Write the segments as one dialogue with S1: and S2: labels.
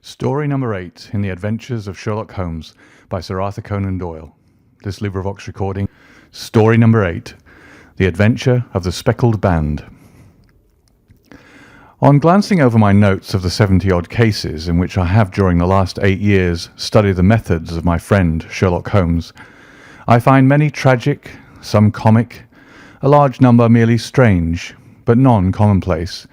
S1: Story number 8 in the Adventures of Sherlock Holmes by Sir Arthur Conan Doyle. This LibriVox recording. Story number 8. The Adventure of the Speckled Band. On glancing over my notes of the 70-odd cases in which I have during the last 8 years studied the methods of my friend Sherlock Holmes, I find many tragic, some comic, a large number merely strange, but none commonplace.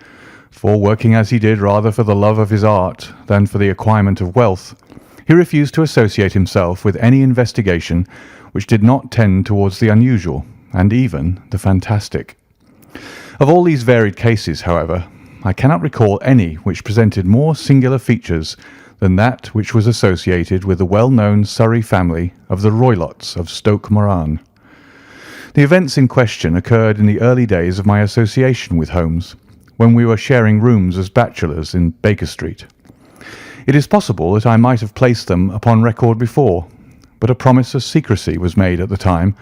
S1: For working as he did rather for the love of his art than for the acquirement of wealth, he refused to associate himself with any investigation which did not tend towards the unusual and even the fantastic. Of all these varied cases, however, I cannot recall any which presented more singular features than that which was associated with the well-known Surrey family of the Roylotts of Stoke, Moran. The events in question occurred in the early days of my association with Holmes, when we were sharing rooms as bachelors in Baker Street. It is possible that I might have placed them upon record before, but a promise of secrecy was made at the time,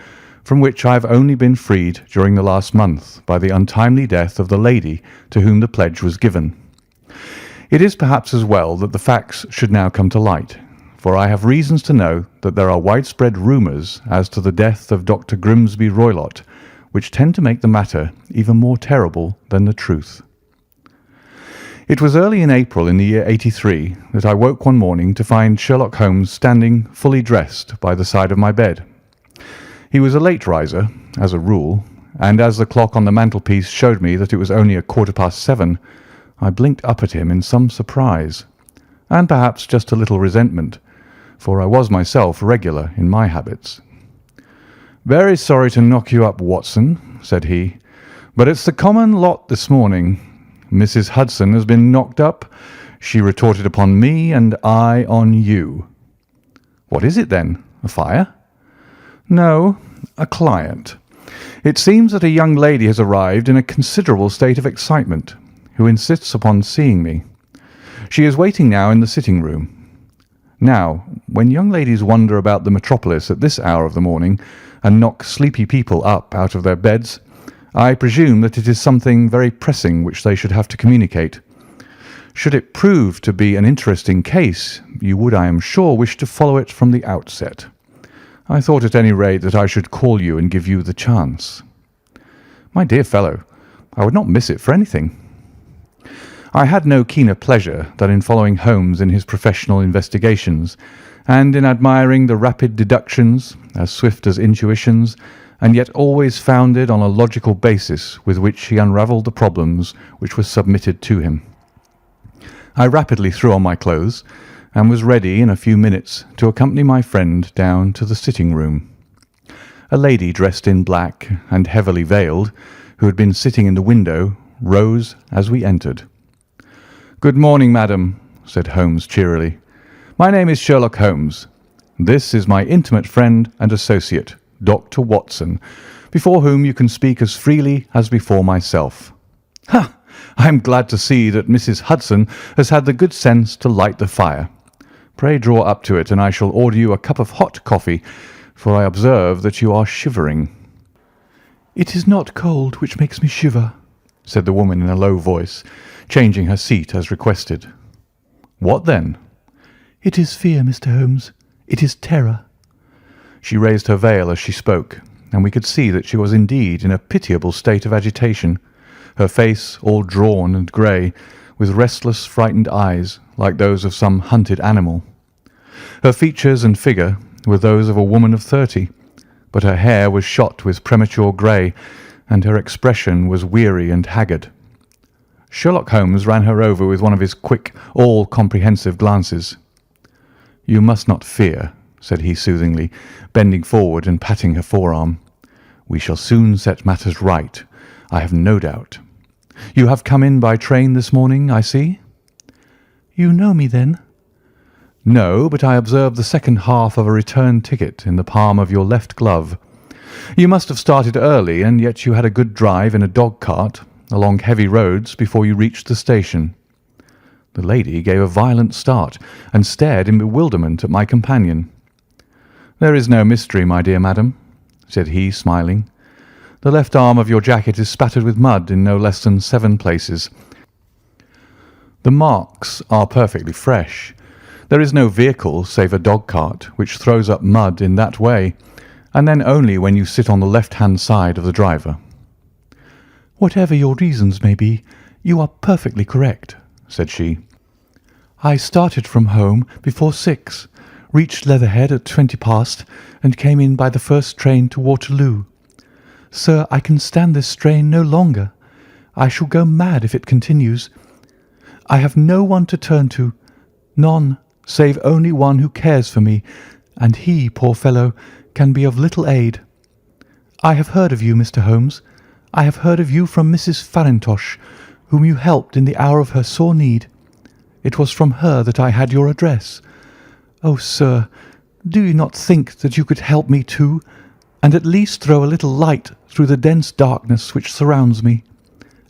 S1: from which I have only been freed during the last month by the untimely death of the lady to whom the pledge was given. It is perhaps as well that the facts should now come to light, for I have reasons to know that there are widespread rumours as to the death of Dr. Grimsby Roylott, which tend to make the matter even more terrible than the truth. It was early in April in the year 83 that I woke one morning to find Sherlock Holmes standing fully dressed by the side of my bed. He was a late riser, as a rule, and as the clock on the mantelpiece showed me that it was only 7:15, I blinked up at him in some surprise, and perhaps just a little resentment, for I was myself regular in my habits. "Very sorry to knock you up, Watson," said he, "but it's the common lot this morning. Mrs. Hudson has been knocked up. She retorted upon me, and I on you." "What is it, then? A fire?" "No, a client. It seems that a young lady has arrived in a considerable state of excitement, who insists upon seeing me. She is waiting now in the sitting-room. Now, when young ladies wander about the metropolis at this hour of the morning and knock sleepy people up out of their beds, I presume that it is something very pressing which they should have to communicate. Should it prove to be an interesting case, you would, I am sure, wish to follow it from the outset. I thought at any rate that I should call you and give you the chance." "My dear fellow, I would not miss it for anything." I had no keener pleasure than in following Holmes in his professional investigations, and in admiring the rapid deductions, as swift as intuitions, and yet always founded on a logical basis with which he unravelled the problems which were submitted to him. I rapidly threw on my clothes, and was ready in a few minutes to accompany my friend down to the sitting-room. A lady dressed in black and heavily veiled, who had been sitting in the window, rose as we entered. "Good morning, madam," said Holmes cheerily. "My name is Sherlock Holmes. This is my intimate friend and associate, Dr. Watson, before whom you can speak as freely as before myself. Ha! I am glad to see that Mrs. Hudson has had the good sense to light the fire. Pray draw up to it, and I shall order you a cup of hot coffee, for I observe that you are shivering." "It is not cold which makes me shiver," said the woman in a low voice, changing her seat as requested. "What then?" "It is fear, Mr. Holmes. It is terror." She raised her veil as she spoke, and we could see that she was indeed in a pitiable state of agitation, her face all drawn and grey, with restless, frightened eyes like those of some hunted animal. Her features and figure were those of a woman of 30, but her hair was shot with premature grey, and her expression was weary and haggard. Sherlock Holmes ran her over with one of his quick, all-comprehensive glances. "You must not fear," said he soothingly, bending forward and patting her forearm. "We shall soon set matters right, I have no doubt. You have come in by train this morning, I see?" "You know me, then?" "No, but I observed the second half of a return ticket in the palm of your left glove. You must have started early, and yet you had a good drive in a dog-cart along heavy roads before you reached the station." The lady gave a violent start and stared in bewilderment at my companion. "There is no mystery, my dear madam," said he, smiling. "The left arm of your jacket is spattered with mud in no less than 7 places. The marks are perfectly fresh. There is no vehicle save a dog-cart which throws up mud in that way, and then only when you sit on the left-hand side of the driver." "Whatever your reasons may be, you are perfectly correct," said she. "I started from home before 6, reached Leatherhead at 20 past, and came in by the first train to Waterloo. Sir, I can stand this strain no longer. I shall go mad if it continues. I have no one to turn to, none, save only one who cares for me, and he, poor fellow, can be of little aid. I have heard of you, Mr. Holmes. I have heard of you from Mrs. Farintosh, whom you helped in the hour of her sore need. It was from her that I had your address. Oh, sir, do you not think that you could help me too, and at least throw a little light through the dense darkness which surrounds me?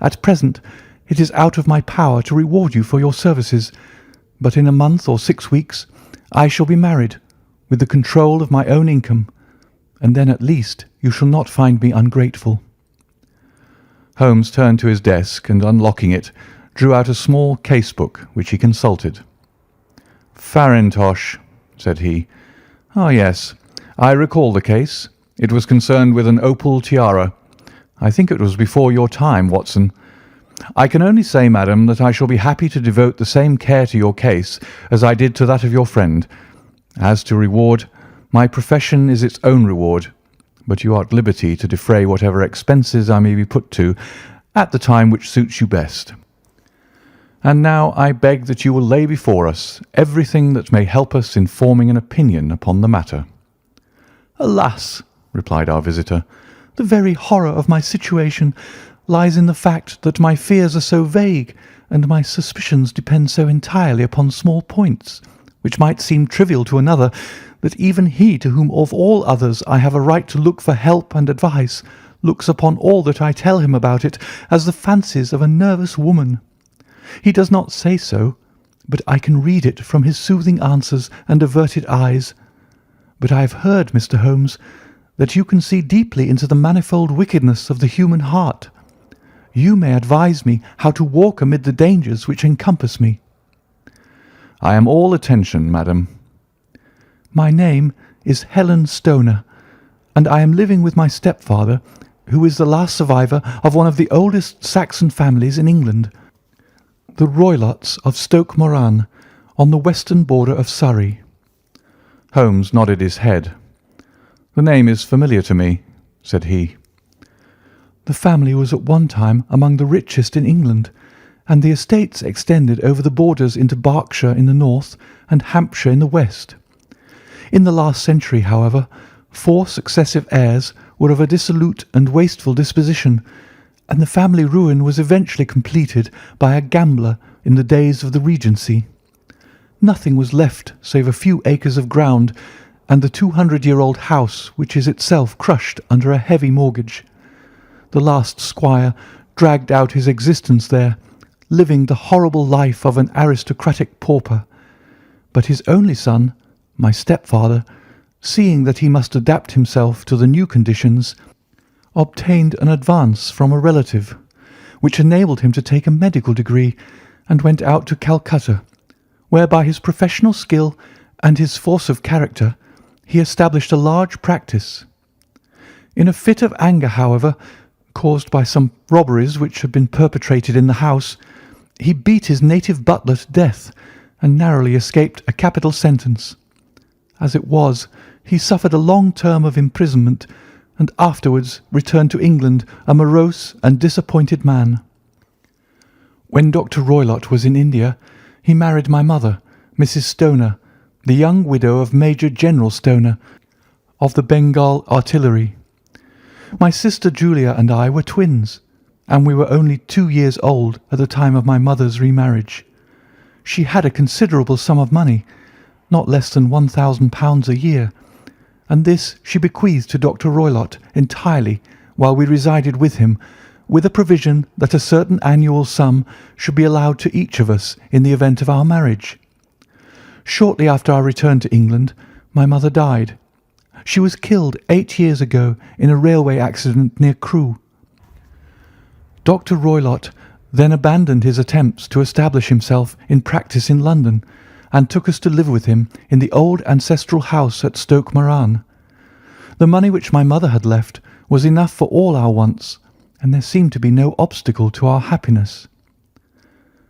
S1: At present it is out of my power to reward you for your services, but in a month or 6 weeks I shall be married, with the control of my own income, and then at least you shall not find me ungrateful." Holmes turned to his desk and, unlocking it, drew out a small case-book which he consulted. "Farintosh," said he. "Ah, yes, I recall the case. It was concerned with an opal tiara. I think it was before your time, Watson. I can only say, madam, that I shall be happy to devote the same care to your case as I did to that of your friend. As to reward, my profession is its own reward, but you are at liberty to defray whatever expenses I may be put to at the time which suits you best. And now I beg that you will lay before us everything that may help us in forming an opinion upon the matter." "Alas," replied our visitor, "the very horror of my situation lies in the fact that my fears are so vague and my suspicions depend so entirely upon small points, which might seem trivial to another, that even he to whom of all others I have a right to look for help and advice looks upon all that I tell him about it as the fancies of a nervous woman. He does not say so, but I can read it from his soothing answers and averted eyes. But I have heard, Mr. Holmes, that you can see deeply into the manifold wickedness of the human heart. You may advise me how to walk amid the dangers which encompass me." "I am all attention, madam." "My name is Helen Stoner, and I am living with my stepfather, who is the last survivor of one of the oldest Saxon families in England, the Roylotts of Stoke Moran, on the western border of Surrey." Holmes nodded his head. "The name is familiar to me," said he. "The family was at one time among the richest in England, and the estates extended over the borders into Berkshire in the north and Hampshire in the west. In the last century, however, 4 successive heirs were of a dissolute and wasteful disposition, and the family ruin was eventually completed by a gambler in the days of the Regency. Nothing was left save a few acres of ground and the 200-year-old house, which is itself crushed under a heavy mortgage. The last squire dragged out his existence there, living the horrible life of an aristocratic pauper. But his only son, my stepfather, seeing that he must adapt himself to the new conditions, obtained an advance from a relative, which enabled him to take a medical degree, and went out to Calcutta, where by his professional skill and his force of character he established a large practice. In a fit of anger, however, caused by some robberies which had been perpetrated in the house, he beat his native butler to death, and narrowly escaped a capital sentence. As it was, he suffered a long term of imprisonment, and afterwards returned to England a morose and disappointed man. When Dr. Roylott was in India, he married my mother, Mrs. Stoner, the young widow of Major General Stoner, of the Bengal Artillery. My sister Julia and I were twins, and we were only 2 years old at the time of my mother's remarriage. She had a considerable sum of money, not less than £1,000 a year, and this she bequeathed to Dr. Roylott entirely while we resided with him, with a provision that a certain annual sum should be allowed to each of us in the event of our marriage. Shortly after our return to England, my mother died. She was killed 8 years ago in a railway accident near Crewe. Dr. Roylott then abandoned his attempts to establish himself in practice in London, and took us to live with him in the old ancestral house at Stoke Moran. The money which my mother had left was enough for all our wants, and there seemed to be no obstacle to our happiness.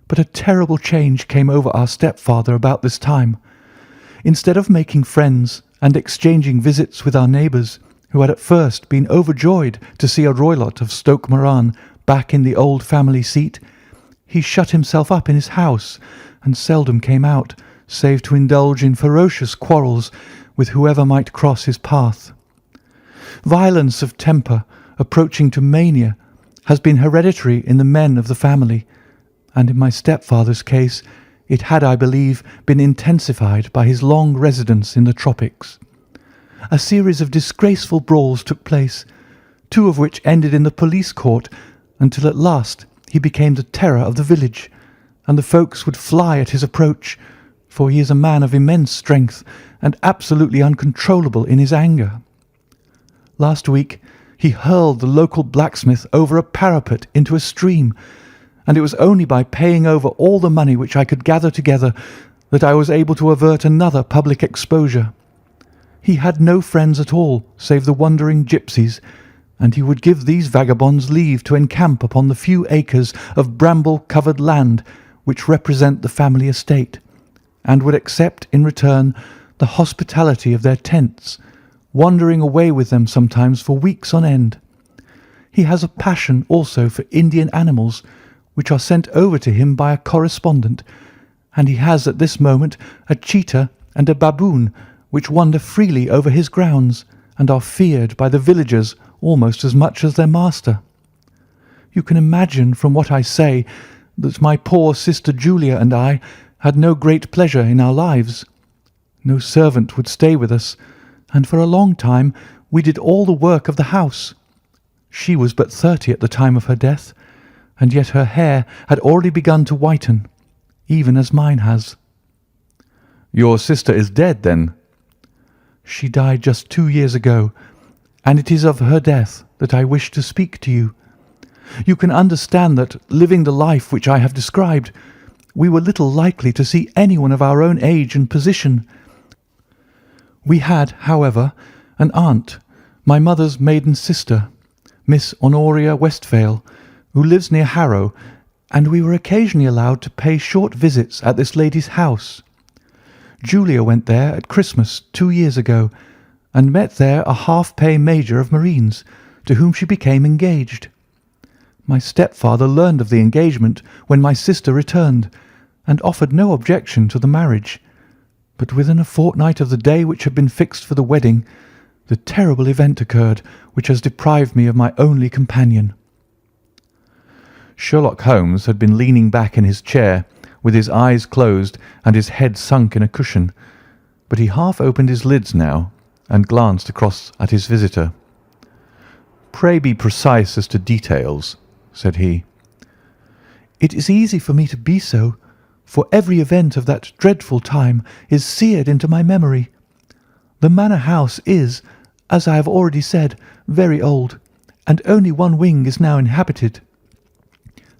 S1: But a terrible change came over our stepfather about this time. Instead of making friends and exchanging visits with our neighbours, who had at first been overjoyed to see a Roylott of Stoke Moran back in the old family seat, he shut himself up in his house and seldom came out, save to indulge in ferocious quarrels with whoever might cross his path. Violence of temper, approaching to mania, has been hereditary in the men of the family, and in my stepfather's case it had, I believe, been intensified by his long residence in the tropics. A series of disgraceful brawls took place, 2 of which ended in the police court, until at last he became the terror of the village, and the folks would fly at his approach, for he is a man of immense strength and absolutely uncontrollable in his anger. Last week he hurled the local blacksmith over a parapet into a stream, and it was only by paying over all the money which I could gather together that I was able to avert another public exposure. He had no friends at all save the wandering gipsies, and he would give these vagabonds leave to encamp upon the few acres of bramble-covered land which represent the family estate, and would accept in return the hospitality of their tents, wandering away with them sometimes for weeks on end. He has a passion also for Indian animals, which are sent over to him by a correspondent, and he has at this moment a cheetah and a baboon which wander freely over his grounds, and are feared by the villagers almost as much as their master. You can imagine from what I say that my poor sister Julia and I had no great pleasure in our lives. No servant would stay with us, and for a long time we did all the work of the house. She was but 30 at the time of her death, and yet her hair had already begun to whiten, even as mine has.
S2: Your sister is dead, then?
S1: She died just 2 years ago, and it is of her death that I wish to speak to you. You can understand that, living the life which I have described, we were little likely to see anyone of our own age and position. We had, however, an aunt, my mother's maiden sister, Miss Honoria Westphale, who lives near Harrow, and we were occasionally allowed to pay short visits at this lady's house. Julia went there at Christmas 2 years ago, and met there a half-pay major of Marines, to whom she became engaged. My stepfather learned of the engagement when my sister returned, and offered no objection to the marriage, but within a fortnight of the day which had been fixed for the wedding, the terrible event occurred which has deprived me of my only companion."
S2: Sherlock Holmes had been leaning back in his chair, with his eyes closed and his head sunk in a cushion, but he half opened his lids now and glanced across at his visitor. "Pray be precise as to details," said he.
S1: "It is easy for me to be so, for every event of that dreadful time is seared into my memory. The manor house is, as I have already said, very old, and only one wing is now inhabited.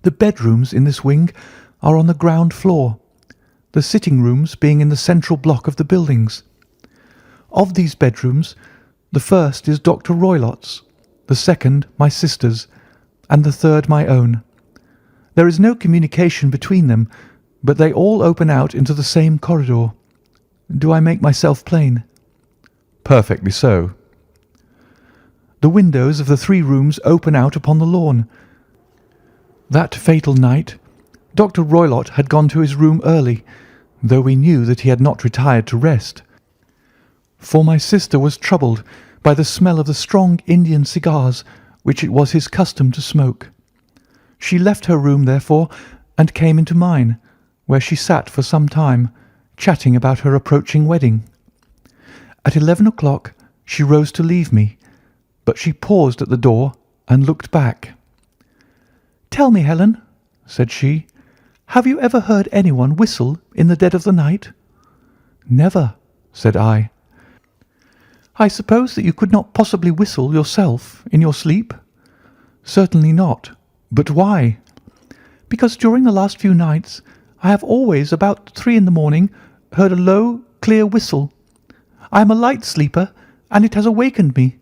S1: The bedrooms in this wing are on the ground floor, the sitting rooms being in the central block of the buildings. Of these bedrooms, the first is Dr. Roylott's, the second my sister's, and the third my own. There is no communication between them, but they all open out into the same corridor. Do I make myself plain?"
S2: "Perfectly so."
S1: "The windows of the 3 rooms open out upon the lawn. That fatal night, Dr. Roylott had gone to his room early, though we knew that he had not retired to rest, for my sister was troubled by the smell of the strong Indian cigars which it was his custom to smoke. She left her room, therefore, and came into mine, where she sat for some time, chatting about her approaching wedding. At 11 o'clock she rose to leave me, but she paused at the door and looked back. "Tell me, Helen," said she, "have you ever heard anyone whistle in the dead of the night?" "Never," said I. "I suppose that you could not possibly whistle yourself in your sleep?" "Certainly not. But why?"
S2: because during the last few nights I have always, about 3 in the morning, heard a low, clear whistle. I am a light sleeper, and it has awakened me.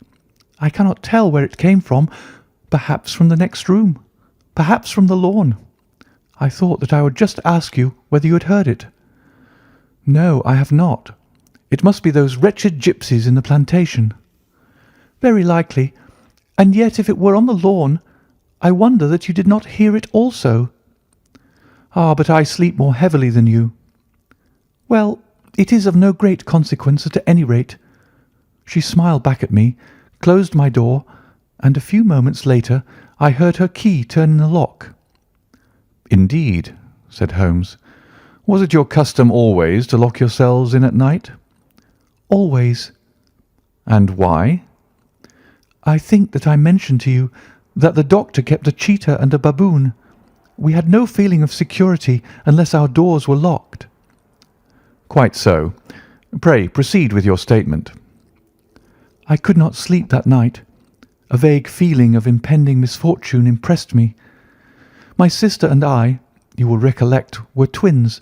S2: I cannot tell where it came from, perhaps from the next room, perhaps from the lawn. I thought that I would just ask you whether you had heard it." "No, I have not. It must be those wretched gypsies in the plantation." "Very likely, and yet if it were on the lawn, I wonder that you did not hear it also." "Ah, but I sleep more heavily than you." "Well, it is of no great consequence at any rate." She smiled back at me, closed my door, and a few moments later I heard her key turn in the lock.
S1: "Indeed," said Holmes. "Was it your custom always to lock yourselves in at night?"
S2: "Always."
S1: "And why?"
S2: "I think that I mentioned to you that the doctor kept a cheetah and a baboon. We had no feeling of security unless our doors were locked."
S1: "Quite so. Pray proceed with your statement."
S2: "I could not sleep that night. A vague feeling of impending misfortune impressed me. My sister and I, you will recollect, were twins,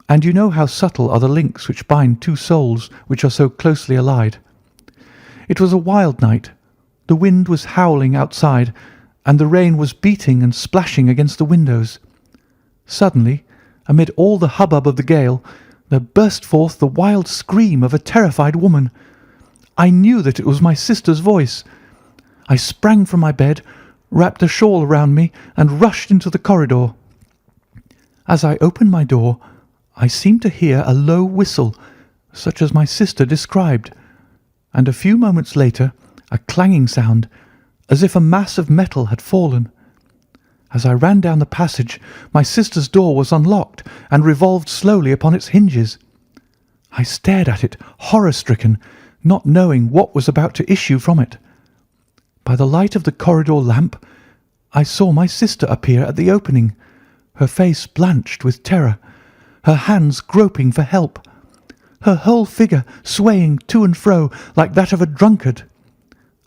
S2: and you know how subtle are the links which bind two souls which are so closely allied. It was a wild night. The wind was howling outside, and the rain was beating and splashing against the windows. Suddenly, amid all the hubbub of the gale, there burst forth the wild scream of a terrified woman. I knew that it was my sister's voice. I sprang from my bed, wrapped a shawl around me, and rushed into the corridor. As I opened my door, I seemed to hear a low whistle, such as my sister described, and a few moments later a clanging sound, as if a mass of metal had fallen. As I ran down the passage, my sister's door was unlocked and revolved slowly upon its hinges. I stared at it, horror-stricken, not knowing what was about to issue from it. By the light of the corridor lamp, I saw my sister appear at the opening, her face blanched with terror, her hands groping for help, her whole figure swaying to and fro like that of a drunkard.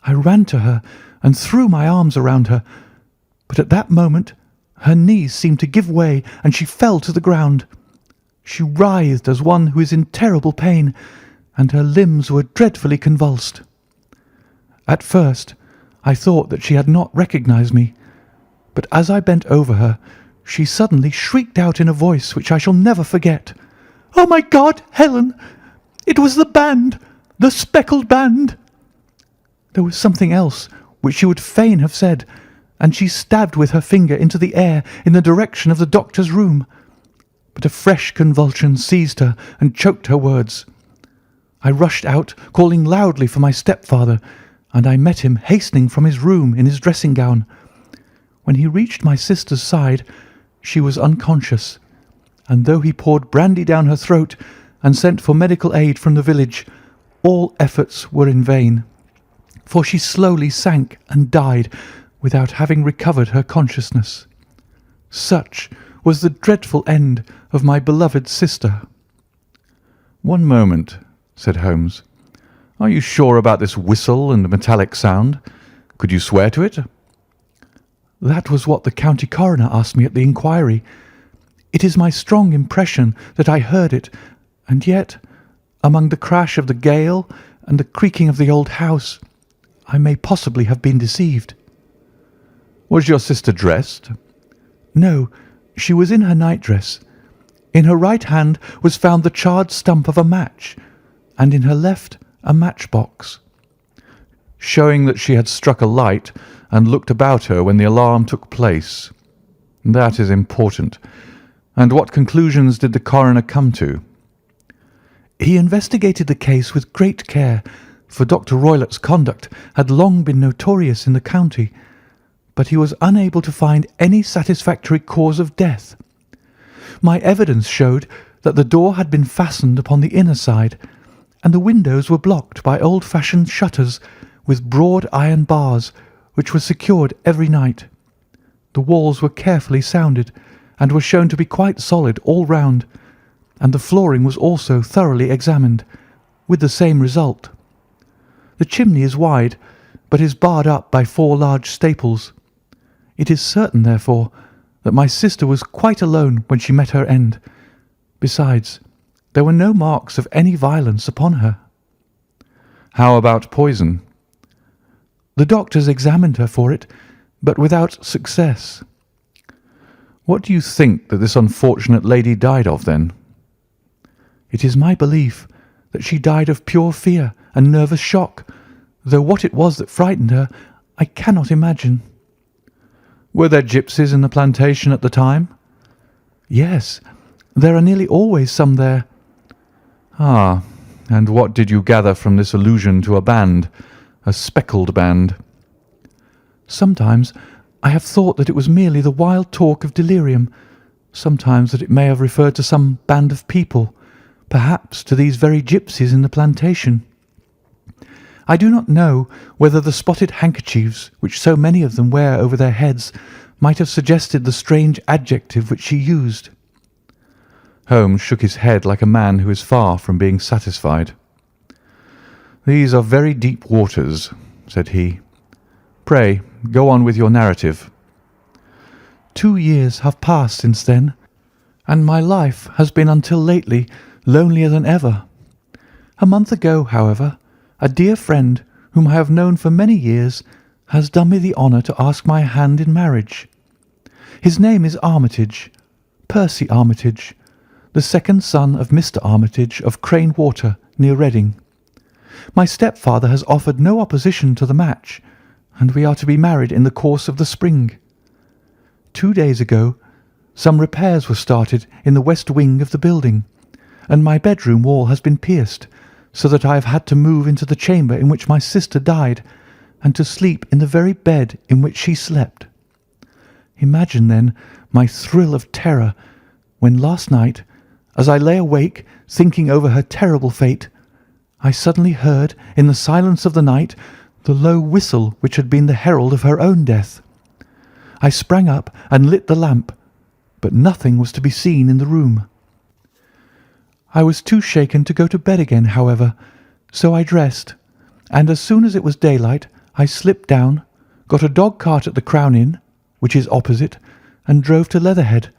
S2: I ran to her and threw my arms around her, but at that moment her knees seemed to give way and she fell to the ground. She writhed as one who is in terrible pain, and her limbs were dreadfully convulsed. At first I thought that she had not recognized me, but as I bent over her, she suddenly shrieked out in a voice which I shall never forget, "Oh, my God, Helen! It was the band, the Speckled band!" There was something else which she would fain have said, and she stabbed with her finger into the air in the direction of the doctor's room. But a fresh convulsion seized her and choked her words. I rushed out, calling loudly for my stepfather, and I met him hastening from his room in his dressing gown. When he reached my sister's side, she was unconscious, and though he poured brandy down her throat and sent for medical aid from the village, all efforts were in vain, for she slowly sank and died without having recovered her consciousness. Such was the dreadful end of my beloved sister.
S1: "One moment," said Holmes. "Are you sure about this whistle and metallic sound? Could you swear to it?"
S2: "That was what the county coroner asked me at the inquiry. It is my strong impression that I heard it, and yet, among the crash of the gale and the creaking of the old house, I may possibly have been deceived."
S1: "Was your sister dressed?"
S2: "No, she was in her nightdress. In her right hand was found the charred stump of a match, and in her left a matchbox."
S1: "Showing that she had struck a light and looked about her when the alarm took place. That is important. And what conclusions did the coroner come to?"
S2: "He investigated the case with great care, for Dr. Roylott's conduct had long been notorious in the county, but he was unable to find any satisfactory cause of death. My evidence showed that the door had been fastened upon the inner side, and the windows were blocked by old-fashioned shutters with broad iron bars, which were secured every night. The walls were carefully sounded, and were shown to be quite solid all round, and the flooring was also thoroughly examined, with the same result. The chimney is wide, but is barred up by 4 large staples. It is certain, therefore, that my sister was quite alone when she met her end. Besides, there were no marks of any violence upon her."
S1: "How about poison?"
S2: "The doctors examined her for it, but without success."
S1: "What do you think that this unfortunate lady died of, then?"
S2: "It is my belief that she died of pure fear and nervous shock, though what it was that frightened her I cannot imagine."
S1: "Were there gipsies in the plantation at the time?"
S2: "Yes, there are nearly always some there."
S1: "Ah, and what did you gather from this allusion to a band, a speckled band?"
S2: "Sometimes I have thought that it was merely the wild talk of delirium, sometimes that it may have referred to some band of people, perhaps to these very gipsies in the plantation. I do not know whether the spotted handkerchiefs which so many of them wear over their heads might have suggested the strange adjective which she used."
S1: Holmes shook his head like a man who is far from being satisfied. "These are very deep waters," said he. "Pray, go on with your narrative."
S2: 2 years have passed since then, and my life has been until lately lonelier than ever. A month ago, however, a dear friend, whom I have known for many years, has done me the honour to ask my hand in marriage. His name is Armitage, Percy Armitage, the second son of Mr. Armitage of Crane Water, near Reading. My stepfather has offered no opposition to the match, and we are to be married in the course of the spring. 2 days ago, some repairs were started in the west wing of the building, and my bedroom wall has been pierced, so that I have had to move into the chamber in which my sister died, and to sleep in the very bed in which she slept. Imagine, then, my thrill of terror when last night, as I lay awake thinking over her terrible fate, I suddenly heard in the silence of the night the low whistle which had been the herald of her own death. I sprang up and lit the lamp, but nothing was to be seen in the room. I was too shaken to go to bed again, however, so I dressed, and as soon as it was daylight I slipped down, got a dog-cart at the Crown Inn, which is opposite, and drove to Leatherhead,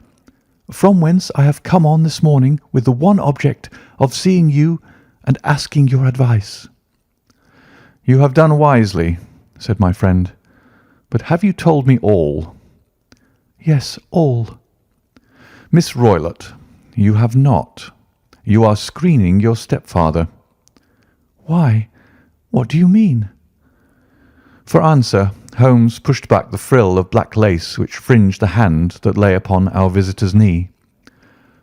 S2: from whence I have come on this morning with the one object of seeing you and asking your advice."
S1: "You have done wisely," said my friend. "But have you told me all?"
S2: "Yes, all."
S1: "Miss Roylott, you have not. You are screening your stepfather."
S2: "Why? What do you mean?"
S1: For answer, Holmes pushed back the frill of black lace which fringed the hand that lay upon our visitor's knee.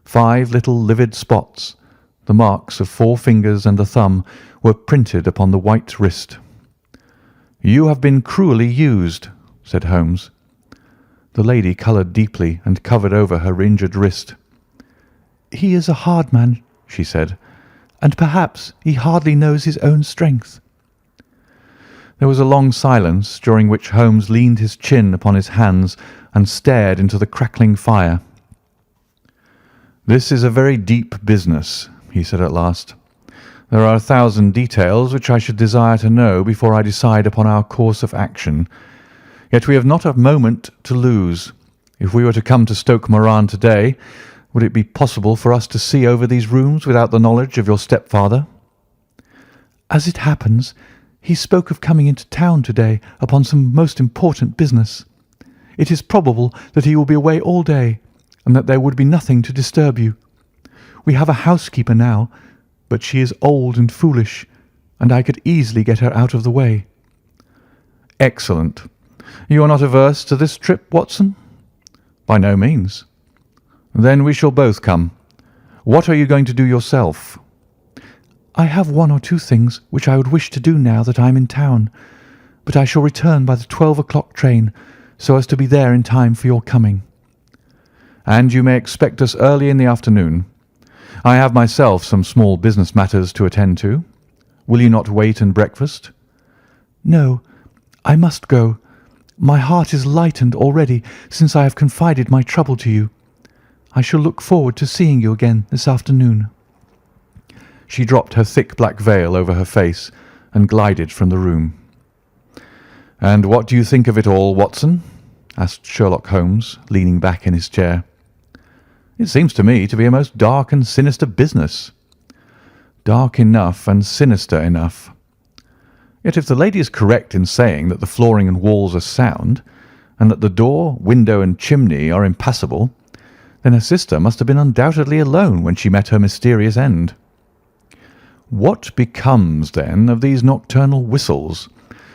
S1: 5 little livid spots, the marks of 4 fingers and a thumb, were printed upon the white wrist. "You have been cruelly used," said Holmes. The lady coloured deeply and covered over her injured wrist.
S2: "He is a hard man," she said, "and perhaps he hardly knows his own strength."
S1: There was a long silence, during which Holmes leaned his chin upon his hands and stared into the crackling fire. "This is a very deep business," he said at last. "There are 1,000 details which I should desire to know before I decide upon our course of action. Yet we have not a moment to lose. If we were to come to Stoke Moran to-day, would it be possible for us to see over these rooms without the knowledge of your stepfather?"
S2: "As it happens, he spoke of coming into town to-day upon some most important business. It is probable that he will be away all day, and that there would be nothing to disturb you. We have a housekeeper now, but she is old and foolish, and I could easily get her out of the way."
S1: "Excellent. You are not averse to this trip, Watson?" "By no means." "Then we shall both come. What are you going to do yourself?"
S2: "I have 1 or 2 things which I would wish to do now that I am in town, but I shall return by the 12 o'clock train, so as to be there in time for your coming."
S1: "And you may expect us early in the afternoon. I have myself some small business matters to attend to. Will you not wait and breakfast?"
S2: "No, I must go. My heart is lightened already since I have confided my trouble to you. I shall look forward to seeing you again this afternoon."
S1: She dropped her thick black veil over her face and glided from the room. "And what do you think of it all, Watson?"
S2: asked Sherlock Holmes, leaning back in his chair. "It seems to me to be a most dark and sinister business." "Dark enough and sinister enough. Yet if the lady is correct in saying that the flooring and walls are sound, and that the door, window, and chimney are impassable, then her sister must have been undoubtedly alone when she met her mysterious end. What becomes, then, of these nocturnal whistles,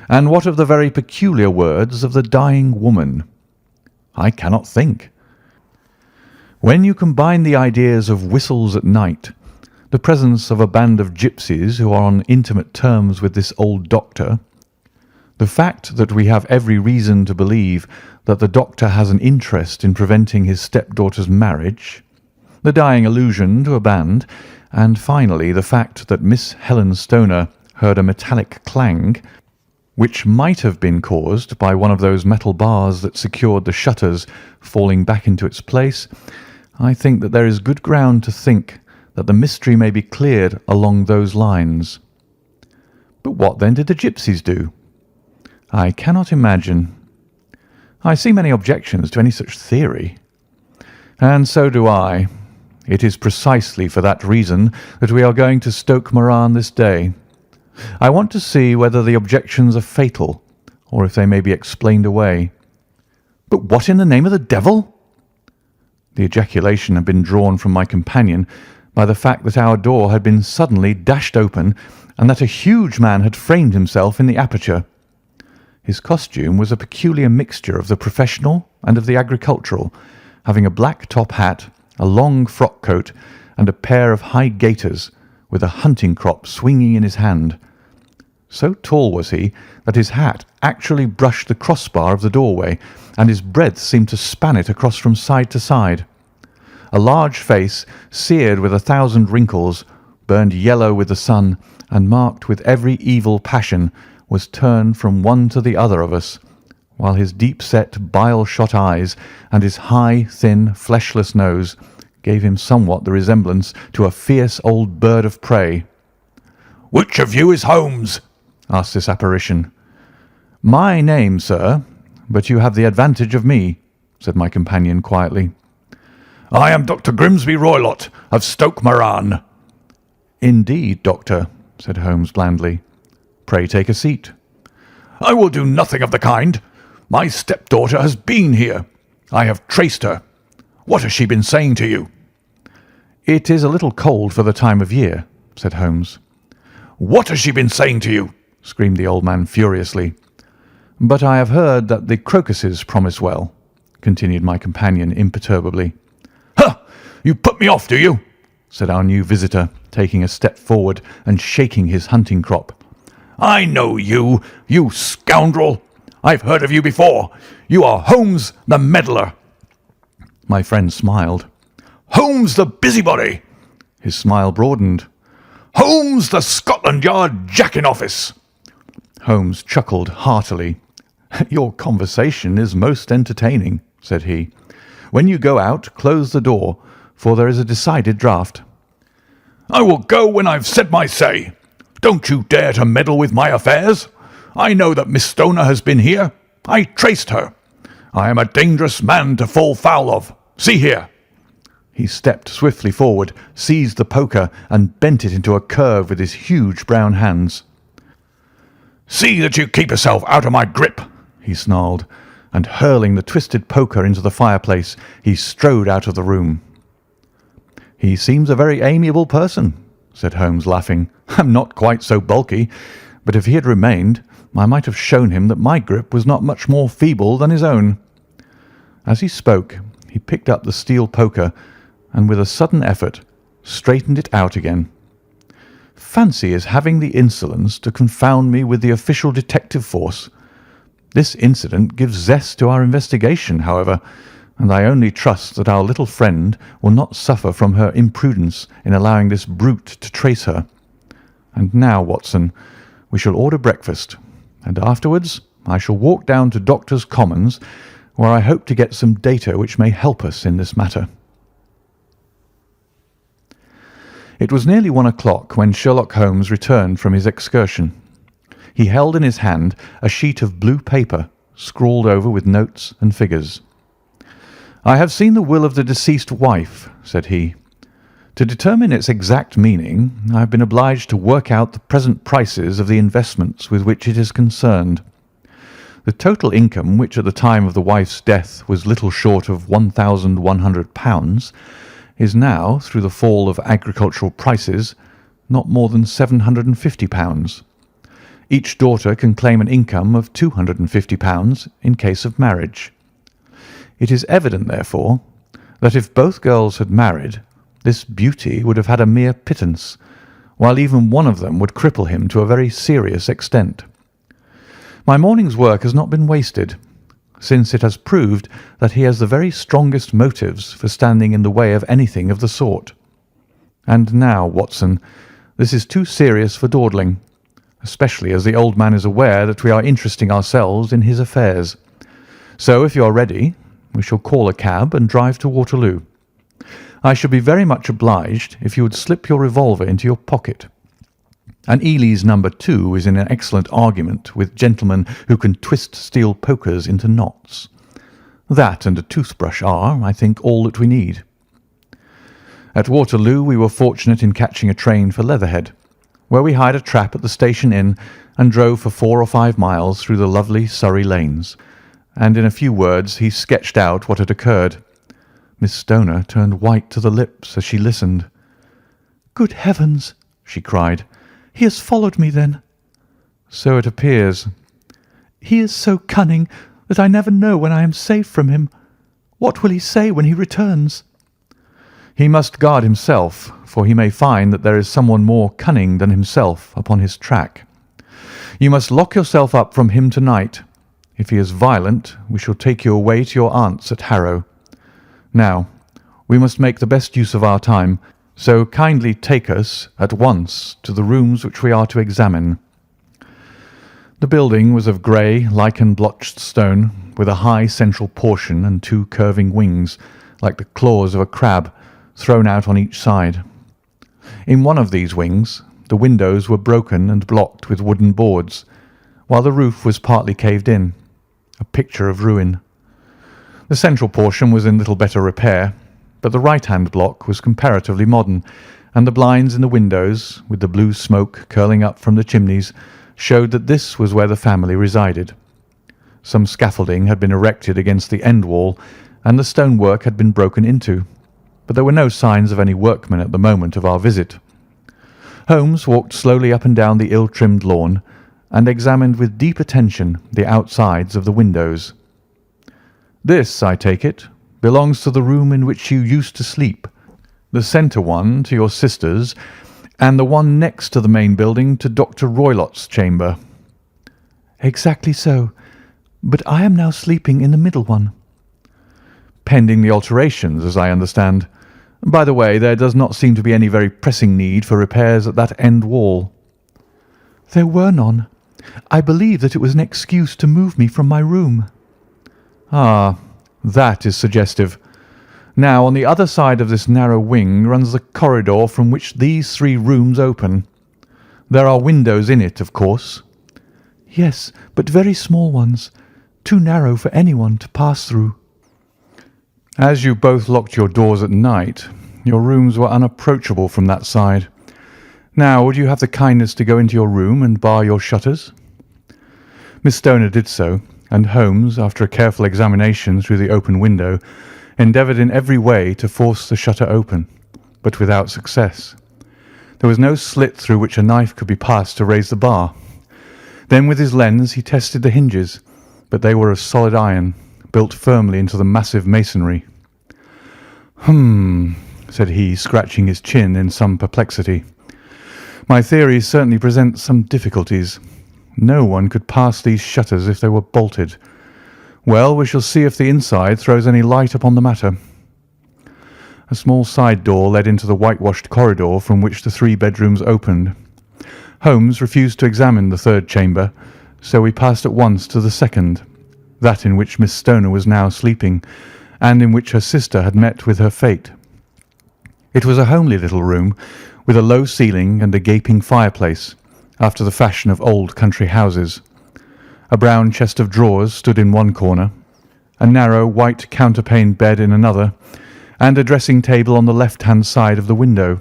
S2: and what of the very peculiar words of the dying woman? I cannot think. When you combine the ideas of whistles at night, the presence of a band of gipsies who are on intimate terms with this old doctor, the fact that we have every reason to believe that the doctor has an interest in preventing his stepdaughter's marriage, the dying allusion to a band, and finally the fact that Miss Helen Stoner heard a metallic clang, which might have been caused by one of those metal bars that secured the shutters falling back into its place, I think that there is good ground to think that the mystery may be cleared along those lines. But what then did the gipsies do? I cannot imagine. I see many objections to any such theory. And so do I. It is precisely for that reason that we are going to Stoke Moran this day. I want to see whether the objections are fatal, or if they may be explained away." "But what in the name of the devil?" The ejaculation had been drawn from my companion by the fact that our door had been suddenly dashed open and that a huge man had framed himself in the aperture. His costume was a peculiar mixture of the professional and of the agricultural, having a black top hat, a long frock coat, and a pair of high gaiters, with a hunting crop swinging in his hand. So tall was he that his hat actually brushed the crossbar of the doorway, and his breadth seemed to span it across from side to side. A large face, seared with 1,000 wrinkles, burned yellow with the sun, and marked with every evil passion, was turned from one to the other of us, while his deep-set, bile-shot eyes and his high, thin, fleshless nose gave him somewhat the resemblance to a fierce old bird of prey. "Which of you is Holmes?" asked this apparition. "My name, sir, but you have the advantage of me," said my companion quietly. "I am Dr. Grimsby Roylott, of Stoke Moran." "Indeed, doctor," said Holmes blandly. "Pray take a seat." "I will do nothing of the kind. My stepdaughter has been here. I have traced her. What has she been saying to you?" "It is a little cold for the time of year," said Holmes. "What has she been saying to you?" screamed the old man furiously. "But I have heard that the crocuses promise well," continued my companion imperturbably. "Huh! You put me off, do you?" said our new visitor, taking a step forward and shaking his hunting crop. "I know you, you scoundrel! I've heard of you before. You are Holmes the meddler." My friend smiled. "Holmes the busybody!" His smile broadened. "Holmes the Scotland Yard jack-in-office!" Holmes chuckled heartily. "Your conversation is most entertaining," said he. "When you go out, close the door, for there is a decided draught." "I will go when I've said my say. Don't you dare to meddle with my affairs. I know that Miss Stoner has been here. I traced her. I am a dangerous man to fall foul of. See here." He stepped swiftly forward, seized the poker, and bent it into a curve with his huge brown hands. "See that you keep yourself out of my grip," he snarled, and hurling the twisted poker into the fireplace, he strode out of the room. "He seems a very amiable person," said Holmes, laughing. "I'm not quite so bulky, but if he had remained, I might have shown him that my grip was not much more feeble than his own." As he spoke, he picked up the steel poker and, with a sudden effort, straightened it out again. Fancy his having the insolence to confound me with the official detective force. This incident gives zest to our investigation, however, and I only trust that our little friend will not suffer from her imprudence in allowing this brute to trace her. And now, Watson, we shall order breakfast, and afterwards I shall walk down to Doctors' Commons, where I hope to get some data which may help us in this matter. It was nearly 1 o'clock when Sherlock Holmes returned from his excursion. He held in his hand a sheet of blue paper, scrawled over with notes and figures. "I have seen the will of the deceased wife," said he. "To determine its exact meaning, I have been obliged to work out the present prices of the investments with which it is concerned. The total income, which at the time of the wife's death was little short of £1,100, is now, through the fall of agricultural prices, not more than £750. Each daughter can claim an income of £250 in case of marriage. It is evident, therefore, that if both girls had married, this beauty would have had a mere pittance, while even one of them would cripple him to a very serious extent. My morning's work has not been wasted, since it has proved that he has the very strongest motives for standing in the way of anything of the sort. And now, Watson, this is too serious for dawdling, especially as the old man is aware that we are interesting ourselves in his affairs. So, if you are ready, we shall call a cab and drive to Waterloo. I should be very much obliged if you would slip your revolver into your pocket. And Ely's No. 2 is in an excellent argument with gentlemen who can twist steel pokers into knots. That and a toothbrush are, I think, all that we need." At Waterloo we were fortunate in catching a train for Leatherhead, where we hired a trap at the station inn and drove for 4 or 5 miles through the lovely Surrey lanes, and in a few words he sketched out what had occurred. Miss Stoner turned white to the lips as she listened. "Good heavens!" she cried. "He has followed me, then?" "So it appears." "He is so cunning that I never know when I am safe from him. What will he say when he returns?" "He must guard himself, for he may find that there is someone more cunning than himself upon his track. You must lock yourself up from him tonight. If he is violent, we shall take you away to your aunt's at Harrow. Now, we must make the best use of our time, so kindly take us at once to the rooms which we are to examine." The building was of grey, lichen-blotched stone, with a high central portion and 2 curving wings, like the claws of a crab, thrown out on each side. In one of these wings the windows were broken and blocked with wooden boards, while the roof was partly caved in, a picture of ruin. The central portion was in little better repair, but the right-hand block was comparatively modern, and the blinds in the windows, with the blue smoke curling up from the chimneys, showed that this was where the family resided. Some scaffolding had been erected against the end wall, and the stonework had been broken into, but there were no signs of any workmen at the moment of our visit. Holmes walked slowly up and down the ill-trimmed lawn, and examined with deep attention the outsides of the windows. "This, I take it, belongs to the room in which you used to sleep, the centre one to your sister's, and the one next to the main building to Dr. Roylott's chamber." "Exactly so, but I am now sleeping in the middle one." "Pending the alterations, as I understand. By the way, there does not seem to be any very pressing need for repairs at that end wall." "There were none. I believe that it was an excuse to move me from my room." "Ah, that is suggestive. Now, on the other side of this narrow wing runs the corridor from which these 3 rooms open. There are windows in it, of course?" "Yes, but very small ones, too narrow for anyone to pass through." "As you both locked your doors at night, your rooms were unapproachable from that side. Now, would you have the kindness to go into your room and bar your shutters?" Miss Stoner did so, and Holmes, after a careful examination through the open window, endeavoured in every way to force the shutter open, but without success. There was no slit through which a knife could be passed to raise the bar. Then with his lens he tested the hinges, but they were of solid iron, built firmly into the massive masonry. Said he, scratching his chin in some perplexity. "My theory certainly presents some difficulties. No one could pass these shutters if they were bolted. Well, we shall see if the inside throws any light upon the matter." A small side door led into the whitewashed corridor from which the 3 bedrooms opened. Holmes refused to examine the 3rd chamber, so we passed at once to the 2nd, that in which Miss Stoner was now sleeping, and in which her sister had met with her fate. It was a homely little room, with a low ceiling and a gaping fireplace, after the fashion of old country houses.
S1: A brown chest of drawers stood in one corner, a narrow white counterpane bed in another, and a dressing table on the left-hand side of the window.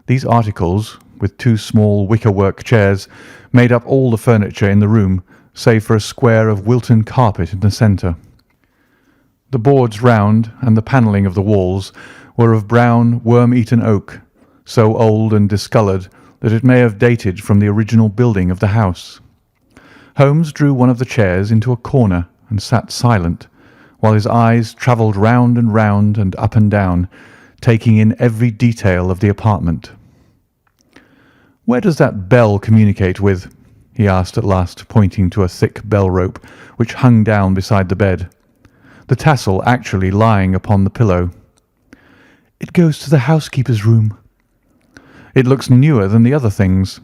S1: These articles, with two small wickerwork chairs, made up all the furniture in the room, save for a square of Wilton carpet in the centre. The boards round and the panelling of the walls were of brown, worm-eaten oak, so old and discoloured that it may have dated from the original building of the house. Holmes drew one of the chairs into a corner and sat silent, while his eyes travelled round and up and down, taking in every detail of the apartment. "Where does that bell communicate with?" he asked at last, pointing to a thick bell rope which hung down beside the bed, the tassel actually lying upon the pillow. "It goes to the housekeeper's room." "It looks newer than the other things."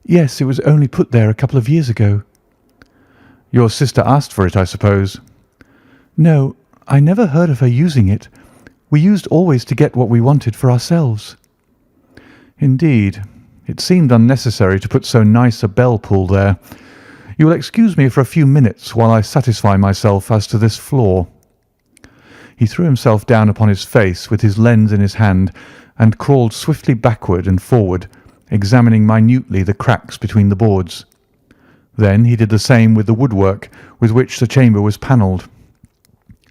S1: "Yes, it was only put there a couple of years ago." "Your sister asked for it, I suppose?" "No, I never heard of her using it. We used always to get what we wanted for ourselves." "Indeed. It seemed unnecessary to put so nice a bell pull there. You will excuse me for a few minutes while I satisfy myself as to this floor." He threw himself down upon his face with his lens in his hand and crawled swiftly backward and forward, examining minutely the cracks between the boards. Then he did the same with the woodwork with which the chamber was panelled.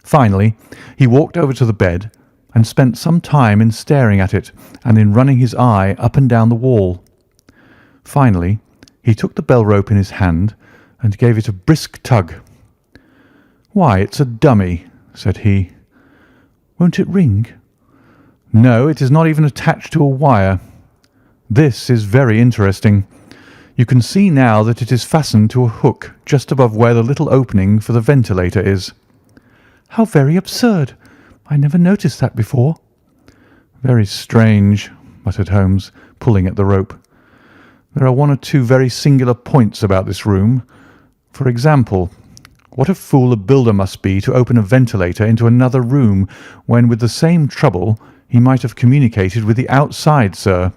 S1: Finally, he walked over to the bed and spent some time in staring at it and in running his eye up and down the wall. Finally, he took the bell rope in his hand and gave it a brisk tug. "Why, it's a dummy," said he. "Won't it ring?" "No, it is not even attached to a wire. This is very interesting. You can see now that it is fastened to a hook just above where the little opening for the ventilator is." "How very absurd! I never noticed that before." "Very strange," muttered Holmes, pulling at the rope. "There are one or two very singular points about this room. For example, what a fool a builder must be to open a ventilator into another room when, with the same trouble, he might have communicated with the outside, sir."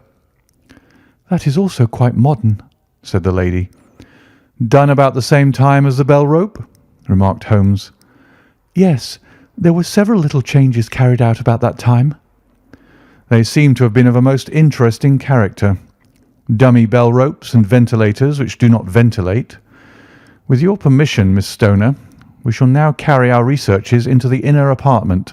S1: "That is also quite modern," said the lady. "Done about the same time as the bell rope?" remarked Holmes. "Yes, there were several little changes carried out about that time." "They seem to have been of a most interesting character. Dummy bell ropes and ventilators which do not ventilate. With your permission, Miss Stoner, we shall now carry our researches into the inner apartment."